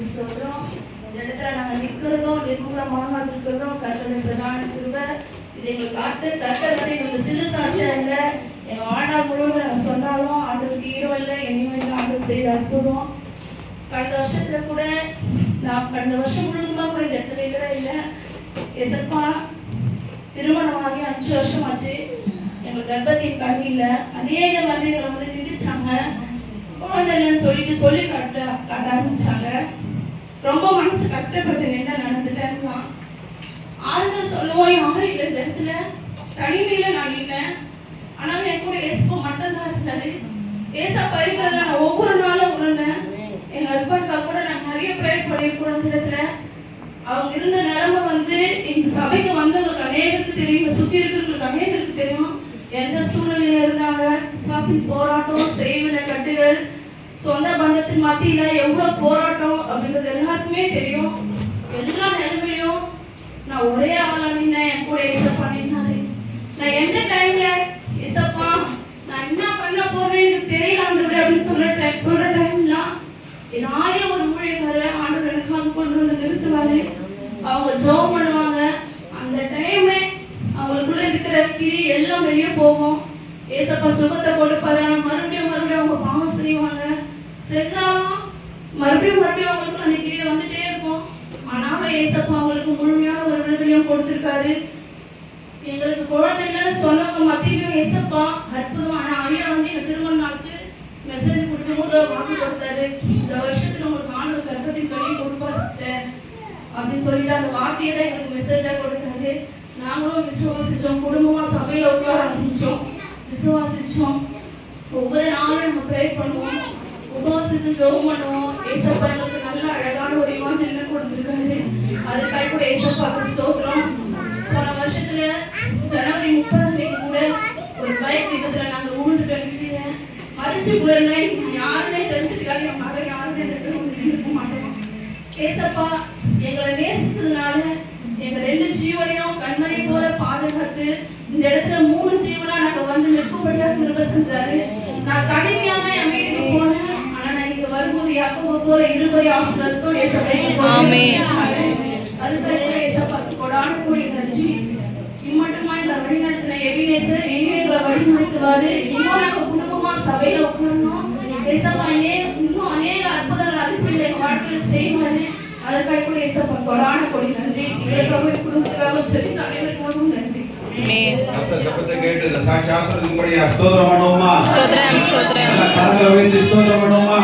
நாமத்துக்கு ஸ்தோத்திரம். இந்த இடத்துல நாங்கள் நிற்கிறதும் நிர்மூலமாக இருக்கிறதும் கர்த்தருடைய பிரதான கிருபை. இதை எங்களுக்கு கர்த்தர் வந்து எங்களுக்கு சிறு சாட்சியா இல்லை, எங்கள் வாழ்நாள் முழுவதும் நாங்கள் சொன்னாலும் ஆண்டவருக்கு ஈரோ இல்லை, இனிமேல் ஆண்டவர் செய்த அற்புதம். கடந்த வருஷத்துல கூட நான் கடந்த வருஷம் முழுவதுமா கூட இந்த இடத்துல இல்லவே இல்லை. எசப்பா திருமணமாகி 5 வருஷம் ஆச்சு. எங்கள் கர்ப்பத்தின் கண்ணியில் அநேக மனிதர்கள் வந்து நின்றுச்சாங்க. குழந்தை இல்லைன்னு சொல்லிட்டு சொல்லி காட்ட ஆரம்பிச்சாங்க. ரொம்ப மனசு கஷ்டப்பட்டு என்ன நடந்துட்டேன்னா ஆறுதல் சொல்லவும் யாரும் இல்லை. இந்த இடத்துல தனிமையில நான் நின்னேன். ஆனால் என் கூட ஏசப்பா மட்டும்தான் இருந்தாரு. ஏசப்பா இருக்கிறதுல நான் ஒவ்வொரு நாளும் உணர்ந்தேன். எங்க ஹஸ்பண்ட்காக கூட நான் நிறைய ப்ரேயர் பண்ணியிருக்கோம். இந்த இடத்துல அவங்க இருந்த நிலைமை வந்து இந்த சபைக்கு வந்தவங்களுக்கு அநேகருக்கு தெரியும், சுற்றி இருக்கிறவங்களுக்கு அநேகருக்கு தெரியும். எந்த சூழ்நிலையில இருந்தாங்க, விசுவாசின் போராட்டம், செய்வின கட்டுகள், சொந்த பந்தத்தின் மத்தியில எவ்வளவு போராட்டம் அப்படின்றது எல்லாருக்குமே தெரியும். எல்லா நிலைமையிலும் நான் ஒரே ஆளா நின்னேன். என் கூட ஏசப்பா நின்னாரு. நான் எந்த டைம்ல ஏசப்பா நான் என்ன பண்ண போறேன்னு எனக்கு தெரியல ஆண்டவரே அப்படின்னு சொல்ற டைம்லாம் என் 1000 ஒரு ஊழியக்காரர் ஆண்டவர் எனக்காக கொண்டு வந்து நிறுத்துவாரு. அவங்க ஜெபம் பண்ணுவாங்க. அந்த டைமே அவங்களுக்குள்ள இருக்கிற கிரி எல்லாம் வெளியே போகும். ஏசப்பா சுகத்தை கொடுப்பாரு. ஆனால் மறுபடியும் அவங்க பாவம் செய்வாங்க. செஞ்சாலும் மறுபடியும் அவங்களுக்கு அந்த கிரியை வந்துட்டே இருக்கும். ஆனாலும் ஏசப்பா அவங்களுக்கு முழுமையான ஒரு விடுதலையும் கொடுத்துருக்காரு. எங்களுக்கு குழந்தை இல்லைன்னு சொன்னவங்க மத்தியிலும் ஏசப்பா அற்புதமான ஐயா வந்து எங்க திருமண நாளுக்கு மெசேஜ் கொடுக்கும் போது வாக்கு கொடுத்தாரு. இந்த வருஷத்துல உங்களுக்கு ஆண்டவர் கர்ப்பத்தின் கனி கொடுப்பாரு சிஸ்டர் அப்படின்னு சொல்லிட்டு அந்த வார்த்தையை தான் எங்களுக்கு மெசேஜா கொடுத்தாரு. நாங்களும் விசுவாசிச்சோம். குடும்பமா சபையில உட்கார ஆரம்பிச்சோம். விசுவாசிச்சோம். ஒவ்வொரு நாளும் நம்ம ப்ரே பண்ணுவோம், உபவாசித்து ஜெபம் பண்ணுவோம். ஏசப்பா எங்களுக்கு நல்ல அழகான ஒரு இமாஜினை கொடுத்துருக்காரு. அதுக்காக கூட ஏசப்பாக்கு ஸ்தோத்திரம். போன வருஷத்துல ஜனவரி 30 கூட ஒரு பைக் விபத்துல நாங்க ஊழ்ந்துட்டோம். மறிச்சு போயிருந்தேன். யாருன்னே தெரிஞ்சுக்காது, என் மகன் யாருன்னே இருக்க மாட்டோம். ஏசப்பா எங்களை நேசிச்சதுனால எங்க 2 ஜீவனையும் கண்மணி போல பாதுகாத்து இந்த இடத்துல 3 ஜீவனா நாங்க வந்து நிற்கும்படியா கிருபை செஞ்சாரு. நான் தனிமையாம என் வீட்டுக்கு போனேன். ஆனா நான் இங்க வரும்போது யாக்கோபு போல 20 ஆசீர்வாதத்தோட ஏசப்பா அதுக்காக ஏசப்பாக்கு கொடான கோடி நன்றி. இம்மட்டுமா இந்த வழிநடத்தின எபினேசர் இனிமே எங்களை வழிநடத்துவாரு. இன்னும் நாங்க குடும்பமா சபையில உட்காரணும். ஏசப்பா இன்னும் அநேக அற்புதங்கள் அதிசயங்களை எங்க வாழ்க்கையில செய்வாரு. அதற்காக கூட ஏசப்பா கொடான கோடி நன்றி. எங்களுக்காக குடும்பத்துக்காக சொல்லி அனைவருக்கும் நன்றி. ஜபத்தை கேட்டு சாட்சி ஆசீர்வதிக்கும்படியா ஸ்தோத்திரம் பண்ணுவோமா? ஸ்தோத்திரம். கரங்களை உயர்த்தி ஸ்தோத்திரம் பண்ணுவோமா?